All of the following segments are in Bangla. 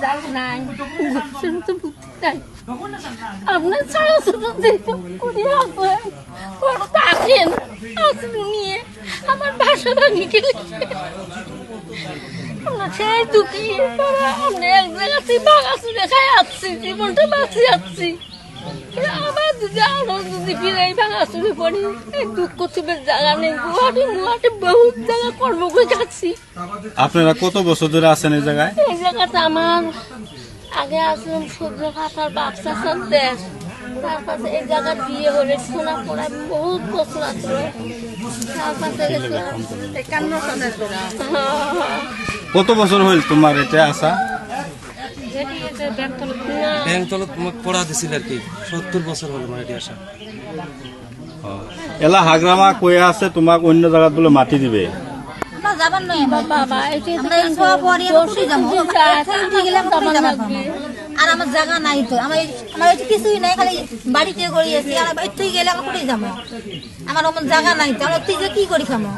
জায়গা নাই, তো বুদ্ধি নাই। আপনার ছাড়া শুধু করে আসবেন, থাকেন আসলে নিয়ে আমার বাসাটা নিয়ে আমরা সেই দুঃখী আমরা এক জায়গাতে বাঘা চুরে খাই আসছি, জীবনটা বাঁচি যাচ্ছি। আমার যদি আরো যদি ফিরে ভাঙা চুরি পড়ি, দুঃখ চুপের জায়গা নেই। গুয়াহাটি মুহাটি বহুত জায়গা কর্ম করে যাচ্ছি। আপনারা কত বছর ধরে আছেন এই জায়গায়? এই জায়গাটা আমার আগে আসলাম সূর্য খাতার ব্যবসা দেশ, তারপরে এই জায়গা বিয়ে হলে শোনা পড়া বহুত বছর আসলো। তারপরে কত বছর হইল তোমার এটা আসা? ব্যাংকতলত তোমাকে পড়া দিছিল আর কি 70 বছর হলো মানে এটি আসা। এলা হাগ্রামা কয়ে আছে তোমাক অন্য জায়গাত বলে মাটি দিবে। যাবার নয় বাবা, আর আমার জায়গা নাই তো, আমার কিছুই নাই, খালি বাড়িতে করিয়েছি। আর তুই গেলে আমার কোথায় যাবো? আমার অমন জায়গা নাই তো, আমার তুই কি করি খাবো?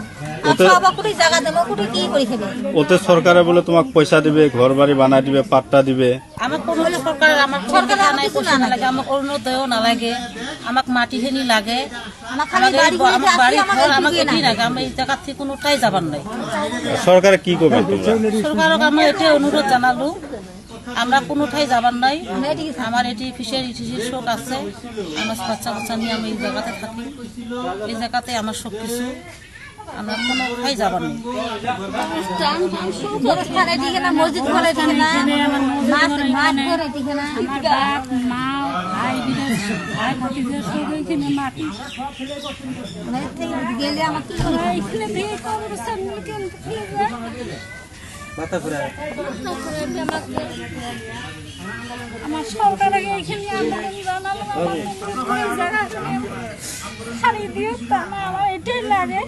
কোথায় জায়গা দেবো, কোথায় কি করি খাবে? ওতে সরকারে বলে তোমাক পয়সা দিবে, ঘর বাড়ি বানাই দিবে, পাট্টা দিবে। আমার কোনো সরকার আমার কিছু না লাগে, আমার অরুণোদয়ও না লাগে, আমাকে মাটি ফেনি লাগে, আমার বাড়ি ঘর আমাকে এটি লাগে। আমি এই জায়গা থেকে কোনোটাই যাবার নাই। সরকারে কি করবে তোমরা? সরকারকে আমি এটাই অনুরোধ জানালো, আমরা কোনোটাই যাবার নাই। আমার এটি ফিশারি শোক আছে, আমার বাচ্চা বাচ্চা নিয়ে আমি এই জায়গাতে থাকি। এই জায়গাতে আমার সব কিছু, আমরা কোনোটাই যাবার নেই। মসজিদ করে গেলে আমার কি আমার সরকার এখানে আন্দোলন জানালো, ছাড়ি দিও, তা না আমার এটাই লাগে।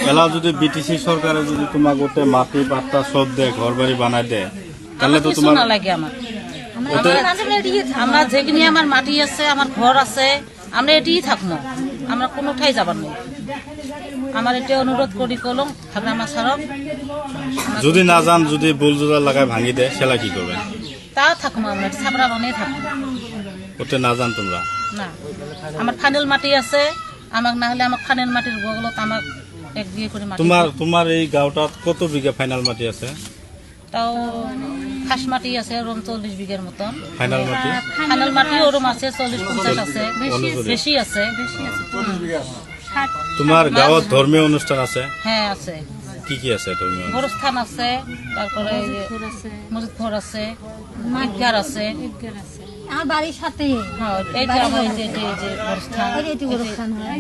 এলা যদি বিটিসি সরকারে যদি তোমার গোটে মাটি পাট্টা সব দেয়, ঘর বাড়ি বানাই দেয়, তাহলে তো তোমার না লাগে। আমরা যেখানে আমার মাটি আছে, আমার ঘর আছে, আমরা এটিই থাকবো, আমরা কোনোটাই যাবার নেই। আমার এটা অনুরোধ করি কলম আমার সারক, যদি না যান, যদি বুলডোজার লাগায় ভাঙি দেয়, সেলা কি করবে? তা থাকবো, আমরা ছাপড়া বানিয়ে থাকবো। ওতে না যান তোমরা? না, আমার ফাইনাল মাটি আছে, আমাকে না হলে আমার ফাইনাল মাটির বগলত আমার এক বিয়ে করে মাটি। তোমার এই গাঁওটাত কত বিঘা ফাইনাল মাটি আছে? তাও খাস মাটি আছে ওরম 40 বিঘার মতন। ফাইনাল মাটি ওরম আছে 40-50 আছে, বেশি আছে। তোমার গাঁৱত ধর্মীয় অনুষ্ঠান আছে? হ্যাঁ আছে। কি কি আছে ধর্মীয়? গোরস্থান আছে, তারপরে মসজিদ ঘর আছে, ঈদগাহ আছে। আমার বাড়ির সাথে হ্যাঁ, এই যে আমার এই যে গোরস্থান। গোরস্থান হয়।